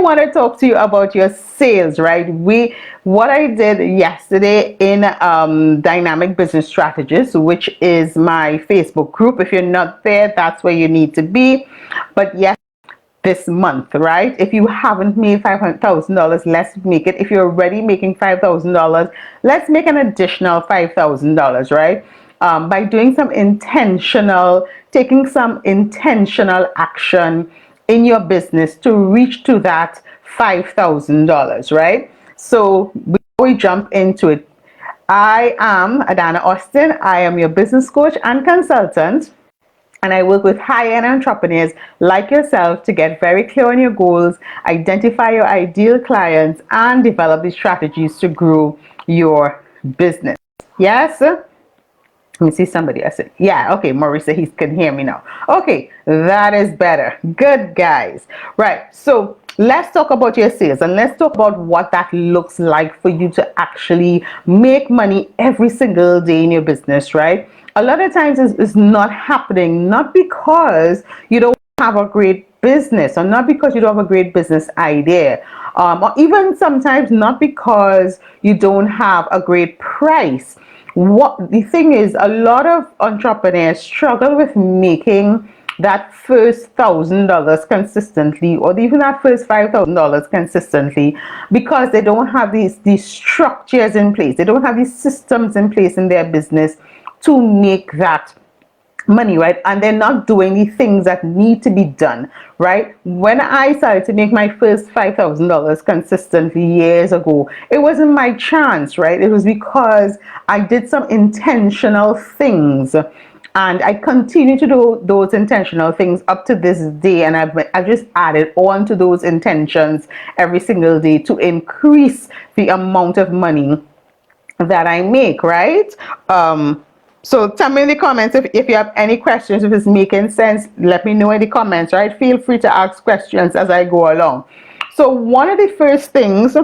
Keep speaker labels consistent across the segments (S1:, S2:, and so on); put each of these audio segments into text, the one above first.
S1: want to talk to you about your sales, right? What I did yesterday in Dynamic Business Strategies, which is my Facebook group. If you're not there, that's where you need to be. But yes, this month, right? If you haven't made $500,000, let's make it. If you're already making $5,000, let's make an additional $5,000, right? By doing taking some intentional action in your business to reach to that $5,000, right? So before we jump into it, I am Adanna Austin. I am your business coach and consultant, and I work with high-end entrepreneurs like yourself to get very clear on your goals, identify your ideal clients, and develop the strategies to grow your business. Yes? Let me see somebody. I said, yeah, okay, Maurice said he can hear me now. Okay, that is better. Good, guys. Right, so let's talk about your sales, and let's talk about what that looks like for you to actually make money every single day in your business, right? A lot of times it's not happening, not because you don't have a great business, or not because you don't have a great business idea, or even sometimes not because you don't have a great price. What the thing is, a lot of entrepreneurs struggle with making that first $1,000 consistently, or even that first $5,000 consistently, because they don't have these structures in place. They don't have these systems in place in their business to make that money, right? And they're not doing the things that need to be done, right? When I started to make my first $5,000 consistently years ago, it wasn't my chance, right? It was because I did some intentional things, and I continue to do those intentional things up to this day, and I've just added on to those intentions every single day to increase the amount of money that I make, right? So tell me in the comments if you have any questions, if it's making sense. Let me know in the comments, right? Feel free to ask questions as I go along. So one of the first things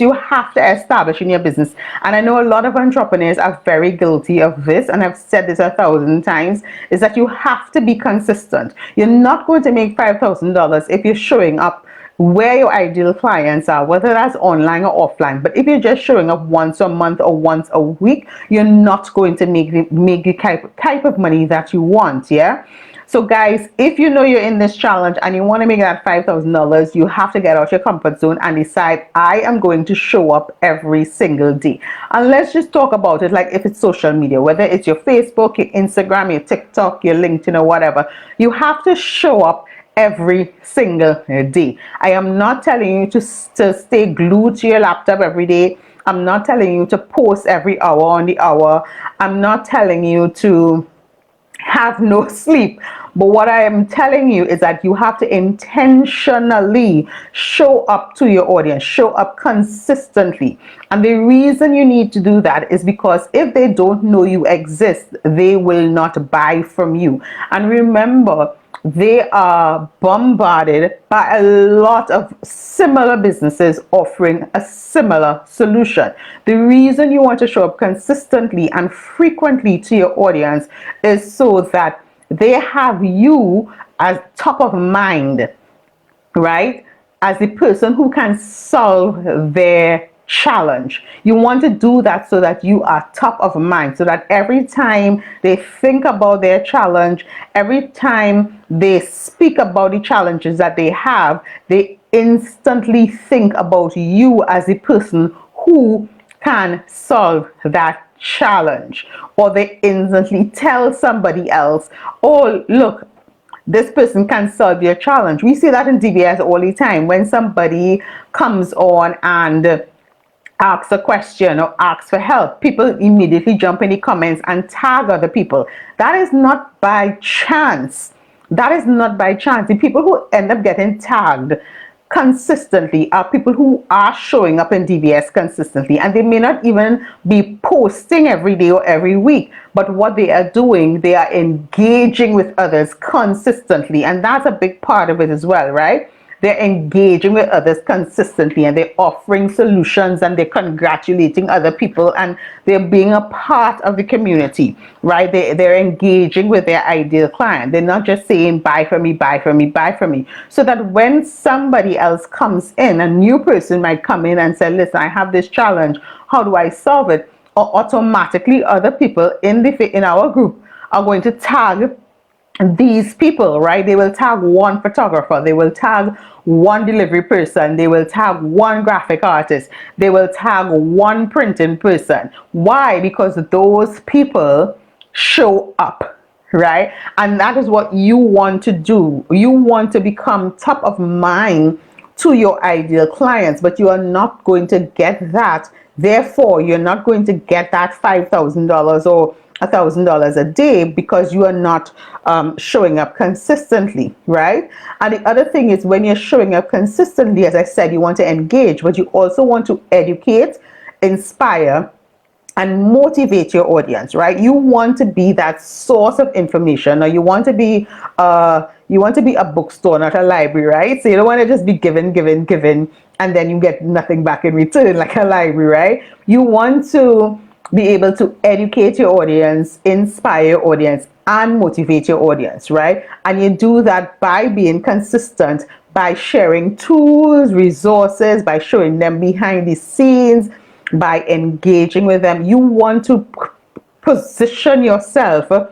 S1: you have to establish in your business, and I know a lot of entrepreneurs are very guilty of this, and I've said this 1,000 times, is that you have to be consistent. You're not going to make $5,000 if you're showing up where your ideal clients are, whether that's online or offline. But if you're just showing up once a month or once a week, you're not going to make the type of money that you want. Yeah. So guys, if you know you're in this challenge and you want to make that $5,000, you have to get out your comfort zone and decide, I am going to show up every single day. And let's just talk about it like if it's social media, whether it's your Facebook, your Instagram, your TikTok, your LinkedIn, or whatever. You have to show up every single day. I am not telling you to stay glued to your laptop every day. I'm not telling you to post every hour on the hour. I'm not telling you to have no sleep. But what I am telling you is that you have to intentionally show up to your audience, show up consistently. And the reason you need to do that is because if they don't know you exist, they will not buy from you. And remember, they are bombarded by a lot of similar businesses offering a similar solution. The reason you want to show up consistently and frequently to your audience is so that they have you as top of mind, right? As the person who can solve their challenge. You want to do that so that you are top of mind, so that every time they think about their challenge, every time they speak about the challenges that they have, they instantly think about you as the person who can solve that challenge. Or they instantly tell somebody else, oh, look, this person can solve your challenge. We see that in DBS all the time. When somebody comes on and asks a question or asks for help, people immediately jump in the comments and tag other people. That is not by chance. That is not by chance. The people who end up getting tagged consistently are people who are showing up in DBS consistently, and they may not even be posting every day or every week, but what they are doing, they are engaging with others consistently, and that's a big part of it as well, right? they're engaging with others consistently, and they're offering solutions, and they're congratulating other people, and they're being a part of the community, right? They're engaging with their ideal client. They're not just saying buy from me, buy from me, buy from me. So that when somebody else comes in, a new person might come in and say, listen, I have this challenge, how do I solve it? Or automatically other people in our group are going to tag these people, right? They will tag one photographer, they will tag one delivery person, they will tag one graphic artist, they will tag one printing person. Why? Because those people show up, right? And that is what you want to do. You want to become top of mind to your ideal clients, but you are not going to get that. Therefore, you're not going to get that $5,000 or $1,000 a day because you are not showing up consistently, right? And the other thing is, when you're showing up consistently, as I said, you want to engage, but you also want to educate, inspire, and motivate your audience, right? You want to be that source of information, or you want to be a bookstore, not a library, right? So you don't want to just be given, and then you get nothing back in return, like a library, right? You want to be able to educate your audience, inspire your audience, and motivate your audience, right? And you do that by being consistent, by sharing tools, resources, by showing them behind the scenes, by engaging with them. You want to position yourself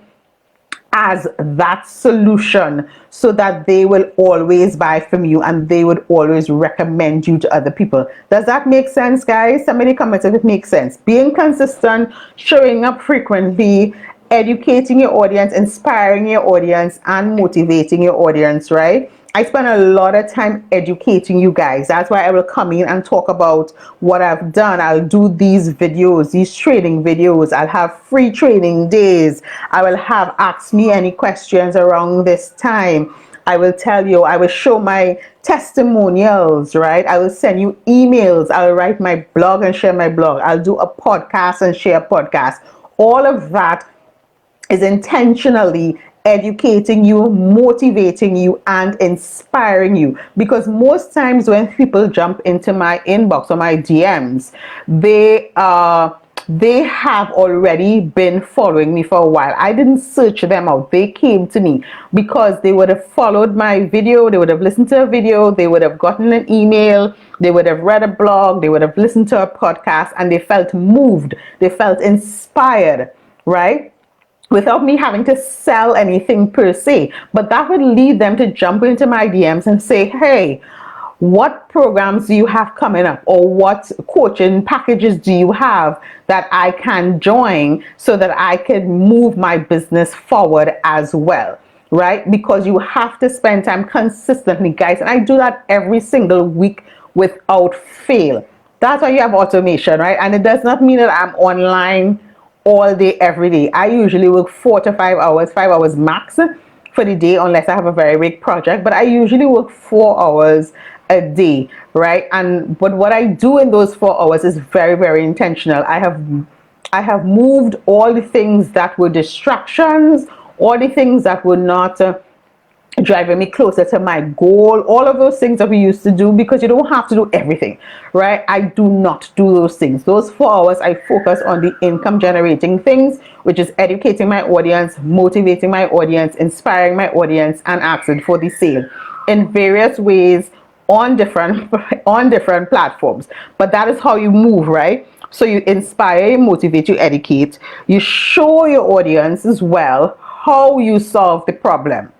S1: as that solution so that they will always buy from you and they would always recommend you to other people. Does that make sense, guys? Somebody comment if it makes sense. Being consistent, showing up frequently, educating your audience, inspiring your audience, and motivating your audience, right? I spend a lot of time educating you guys. That's why I will come in and talk about what I've done. I'll do these videos, these training videos. I'll have free training days. I will have ask me any questions around this time. I will tell you, I will show my testimonials, right? I will send you emails. I'll write my blog and share my blog. I'll do a podcast and share a podcast. All of that is intentionally educating you, motivating you, and inspiring you. Because most times when people jump into my inbox or my DMs, they have already been following me for a while. I didn't search them out. They came to me because they would have followed my video, they would have listened to a video, they would have gotten an email, they would have read a blog, they would have listened to a podcast, and they felt moved, they felt inspired, right? Without me having to sell anything per se. But that would lead them to jump into my DMs and say, hey, what programs do you have coming up, or what coaching packages do you have that I can join so that I can move my business forward as well, right? Because you have to spend time consistently, guys, and I do that every single week without fail. That's why you have automation, right? And it does not mean that I'm online all day, every day. I usually work 4 to 5 hours, 5 hours max for the day, unless I have a very big project. But I usually work 4 hours a day, right? But what I do in those 4 hours is very, very intentional. I have moved all the things that were distractions, all the things that were not driving me closer to my goal, all of those things that we used to do, because you don't have to do everything, right? I do not do those things. Those 4 hours I focus on the income generating things, which is educating my audience, motivating my audience, inspiring my audience, and asking for the sale in various ways on different platforms. But that is how you move, right? So you inspire, you motivate, you educate, you show your audience as well how you solve the problem.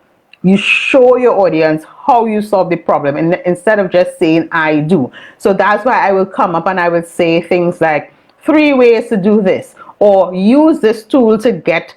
S1: You show your audience how you solve the problem, and instead of just saying I do. So that's why I will come up and I will say things like 3 ways to do this, or use this tool to get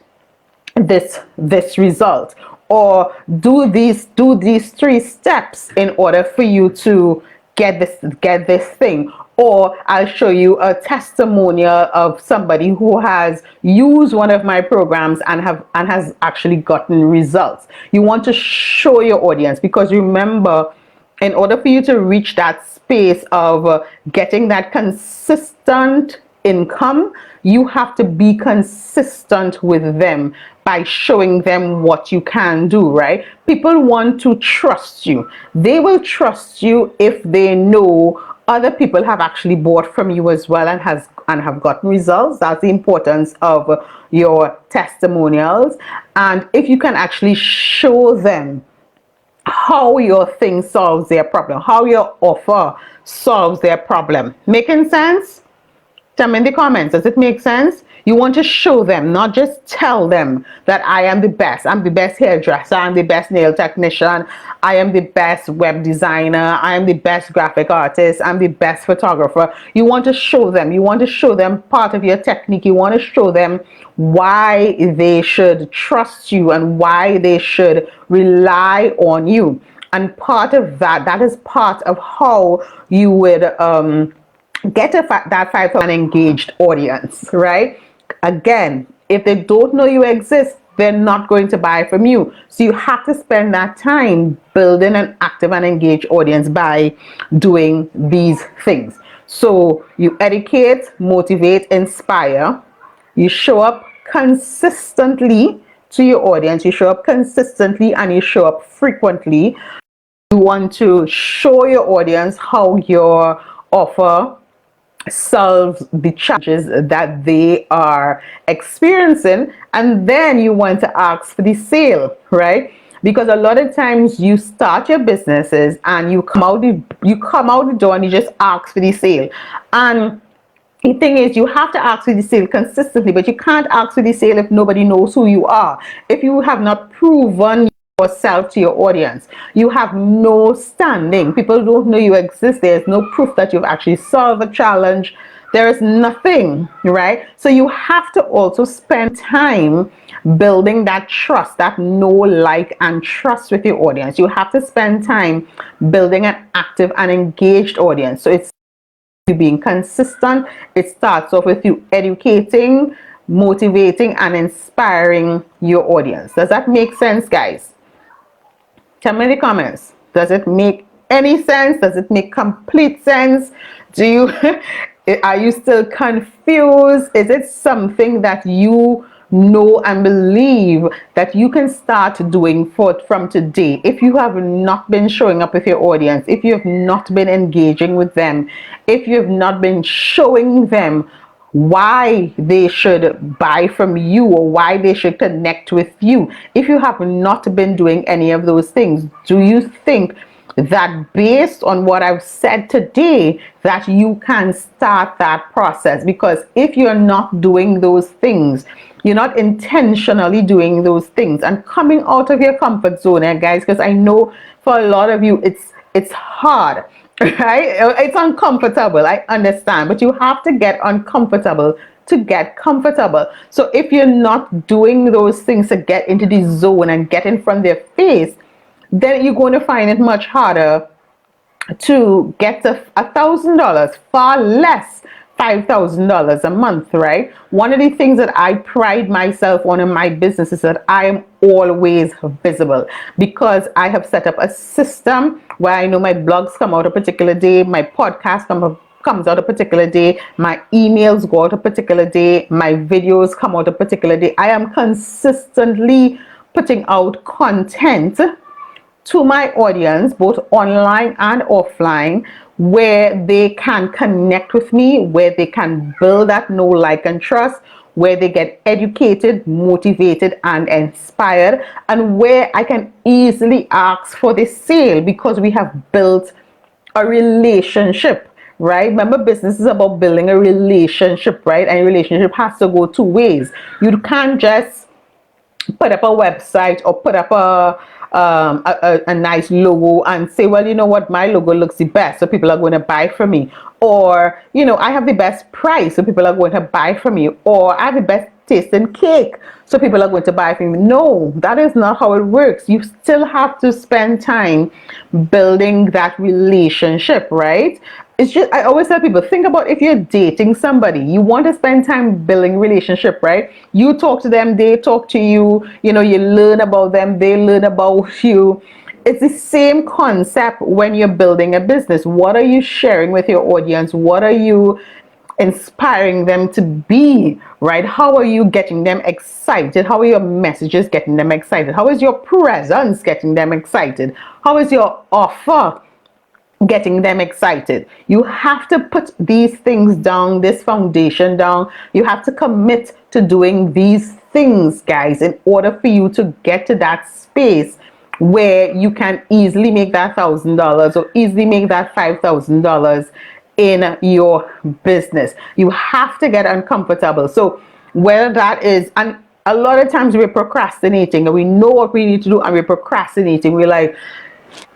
S1: this result, or do these 3 steps in order for you to get this thing. Or I'll show you a testimonial of somebody who has used one of my programs and has actually gotten results. You want to show your audience, because remember, in order for you to reach that space of getting that consistent income, you have to be consistent with them by showing them what you can do, right? People want to trust you. They will trust you if they know other people have actually bought from you as well and have gotten results. That's the importance of your testimonials. And if you can actually show them how your thing solves their problem, how your offer solves their problem. Making sense? Tell me in the comments, does it make sense? You want to show them, not just tell them that I am the best. I'm the best hairdresser. I'm the best nail technician. I am the best web designer. I am the best graphic artist. I'm the best photographer. You want to show them. You want to show them part of your technique. You want to show them why they should trust you and why they should rely on you. And part of that is part of how you would get that 5,000 engaged audience, right? Again, if they don't know you exist, they're not going to buy from you. So you have to spend that time building an active and engaged audience by doing these things. So you educate, motivate, inspire. You show up consistently to your audience. You show up consistently and you show up frequently. You want to show your audience how your offer solves the challenges that they are experiencing, and then you want to ask for the sale, right? Because a lot of times you start your businesses and you come out the door and you just ask for the sale. And the thing is, you have to ask for the sale consistently, but you can't ask for the sale if nobody knows who you are. If you have not proven yourself to your audience, you have no standing. People don't know you exist. There's no proof that you've actually solved a challenge. There is nothing, right? So you have to also spend time building that trust, that know, like, and trust with your audience. You have to spend time building an active and engaged audience. So it's you being consistent. It starts off with you educating, motivating, and inspiring your audience. Does that make sense, guys? Tell me in the comments. Does it make any sense? Does it make complete sense? Do you are you still confused? Is it something that you know and believe that you can start doing from today? If you have not been showing up with your audience, if you have not been engaging with them, if you have not been showing them why they should buy from you or why they should connect with you, if you have not been doing any of those things, do you think that based on what I've said today that you can start that process? Because if you're not doing those things, you're not intentionally doing those things and coming out of your comfort zone, guys, because I know for a lot of you it's hard, right? It's uncomfortable, I understand, but you have to get uncomfortable to get comfortable. So if you're not doing those things to get into the zone and get in front of their face, then you're going to find it much harder to get to $1,000, far less $5,000 a month, right? One of the things that I pride myself on in my business is that I am always visible, because I have set up a system where I know my blogs come out a particular day, my podcast comes out a particular day, my emails go out a particular day, my videos come out a particular day. I am consistently putting out content to my audience, both online and offline, where they can connect with me, where they can build that know, like, and trust, where they get educated, motivated, and inspired, and where I can easily ask for the sale because we have built a relationship, right? Remember, business is about building a relationship, right? And a relationship has to go two ways. You can't just put up a website or put up a nice logo and say, well, you know what, my logo looks the best, so people are going to buy from me. Or, you know, I have the best price, so people are going to buy from me. Or I have the best taste in cake, so people are going to buy from me. No, that is not how it works. You still have to spend time building that relationship, right? It's just, I always tell people, think about if you're dating somebody, you want to spend time building relationship, right? You talk to them, they talk to you, you know, you learn about them, they learn about you. It's the same concept when you're building a business. What are you sharing with your audience? What are you inspiring them to be, right? How are you getting them excited? How are your messages getting them excited? How is your presence getting them excited? How is your offer getting them excited? You have to put these things down, this foundation down. You have to commit to doing these things, guys, in order for you to get to that space where you can easily make that $1,000 or easily make that $5,000 in your business. You have to get uncomfortable. So whether that is, and a lot of times we're procrastinating and we know what we need to do and we're procrastinating. We're like,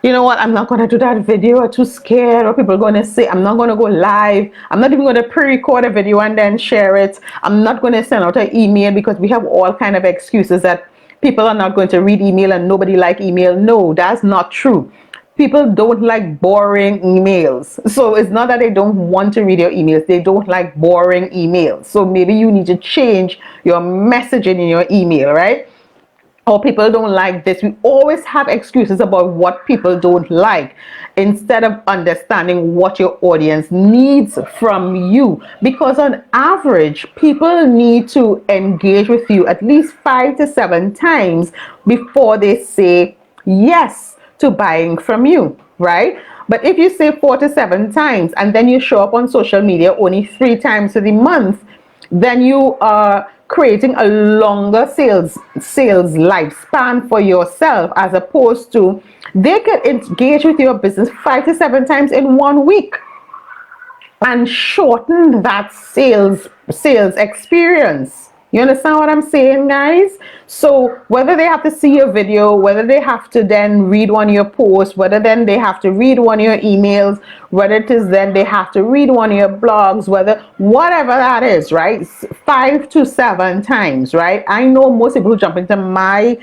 S1: you know what, I'm not going to do that video. I'm too scared. Or people are going to say, I'm not going to go live. I'm not even going to pre-record a video and then share it. I'm not going to send out an email, because we have all kind of excuses that people are not going to read email and nobody like email. No, that's not true. People don't like boring emails. So it's not that they don't want to read your emails. They don't like boring emails. So maybe you need to change your messaging in your email, right? Or people don't like this. We always have excuses about what people don't like instead of understanding what your audience needs from you. Because on average, people need to engage with you at least 5 to 7 times before they say yes to buying from you, right? But if you say 4 to 7 times and then you show up on social media only 3 times for the month, then you are creating a longer sales lifespan for yourself, as opposed to they can engage with your business 5 to 7 times in 1 week and shorten that sales experience. You understand what I'm saying, guys? So whether they have to see your video, whether they have to then read one of your posts, whether then they have to read one of your emails, whether it is then they have to read one of your blogs, whatever that is, right? 5 to 7 times, right? I know most people who jump into my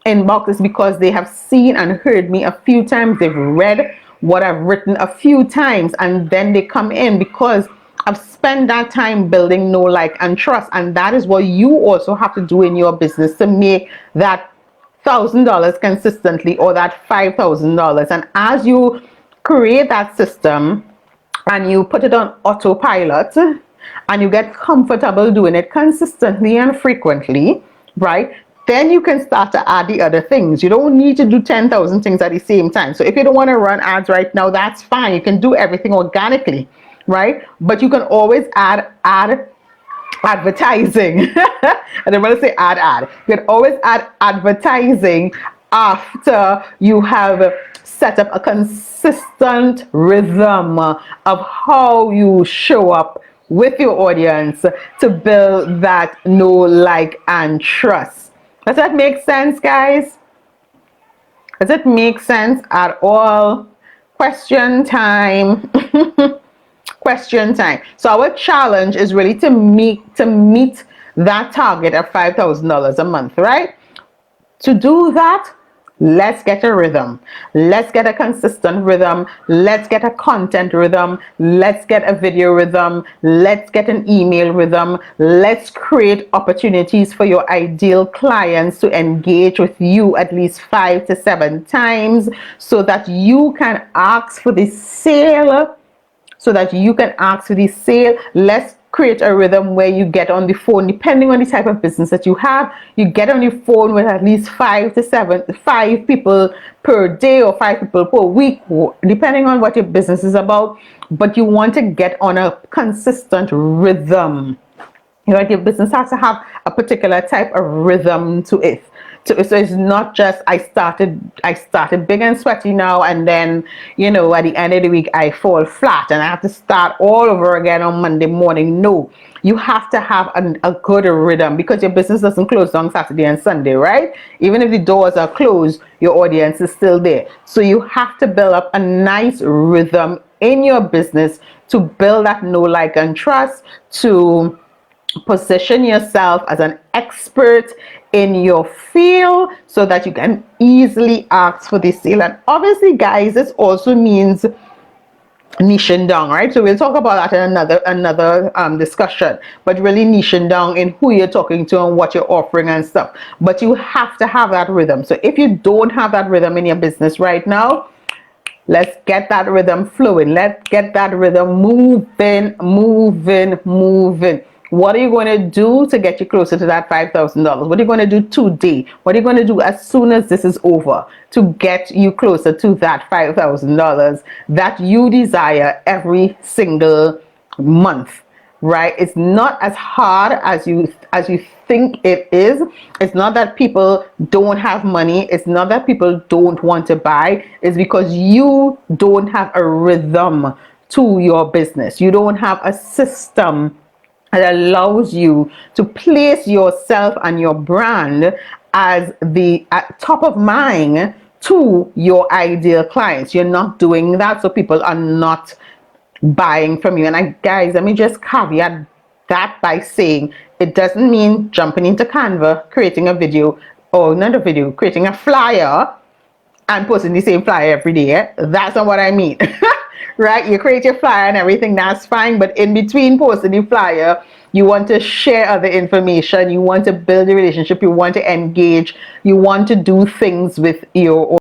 S1: inbox is because they have seen and heard me a few times. They've read what I've written a few times, and then they come in because I've spent that time building know, like, and trust. And that is what you also have to do in your business to make that $1,000 consistently, or that $5,000. And as you create that system and you put it on autopilot and you get comfortable doing it consistently and frequently, right? Then you can start to add the other things. You don't need to do 10,000 things at the same time. So if you don't want to run ads right now, that's fine. You can do everything organically, right? But you can always add advertising. I don't want to say add. You can always add advertising after you have set up a consistent rhythm of how you show up with your audience to build that know, like, and trust. Does that make sense, guys? Does it make sense at all? Question time. Question time. So our challenge is really to meet that target of $5,000 a month, right? To do that, let's get a rhythm. Let's get a consistent rhythm. Let's get a content rhythm. Let's get a video rhythm. Let's get an email rhythm. Let's create opportunities for your ideal clients to engage with you at least 5 to 7 times so that you can ask for the sale. Let's create a rhythm where you get on the phone, depending on the type of business that you have. You get on the phone with at least 5 people per day or 5 people per week, depending on what your business is about. But you want to get on a consistent rhythm. You know, your business has to have a particular type of rhythm to it. So it's not just I started big and sweaty now, and then, you know, at the end of the week I fall flat and I have to start all over again on Monday morning. No, you have to have a good rhythm, because your business doesn't close on Saturday and Sunday, right? Even if the doors are closed, your audience is still there. So you have to build up a nice rhythm in your business to build that know, like, and trust, to position yourself as an expert in your field so that you can easily ask for the sale. And obviously, guys, this also means niching down, right? So we'll talk about that in another discussion, but really niching down in who you're talking to and what you're offering and stuff. But you have to have that rhythm. So if you don't have that rhythm in your business right now, Let's get that rhythm flowing. Let's get that rhythm moving, moving, moving. What are you going to do to get you closer to that $5,000? What are you going to do today? What are you going to do as soon as this is over to get you closer to that $5,000 that you desire every single month? Right? It's not as hard as you think it is. It's not that people don't have money. It's not that people don't want to buy. It's because you don't have a rhythm to your business. You don't have a system that allows you to place yourself and your brand as the at top of mind to your ideal clients. You're not doing that, so people are not buying from you. And guys, let me just caveat that by saying it doesn't mean jumping into Canva, creating a video, or not a video, creating a flyer and posting the same flyer every day. That's not what I mean. Right? You create your flyer and everything, that's fine. But in between posting the flyer, you want to share other information. You want to build a relationship. You want to engage. You want to do things with your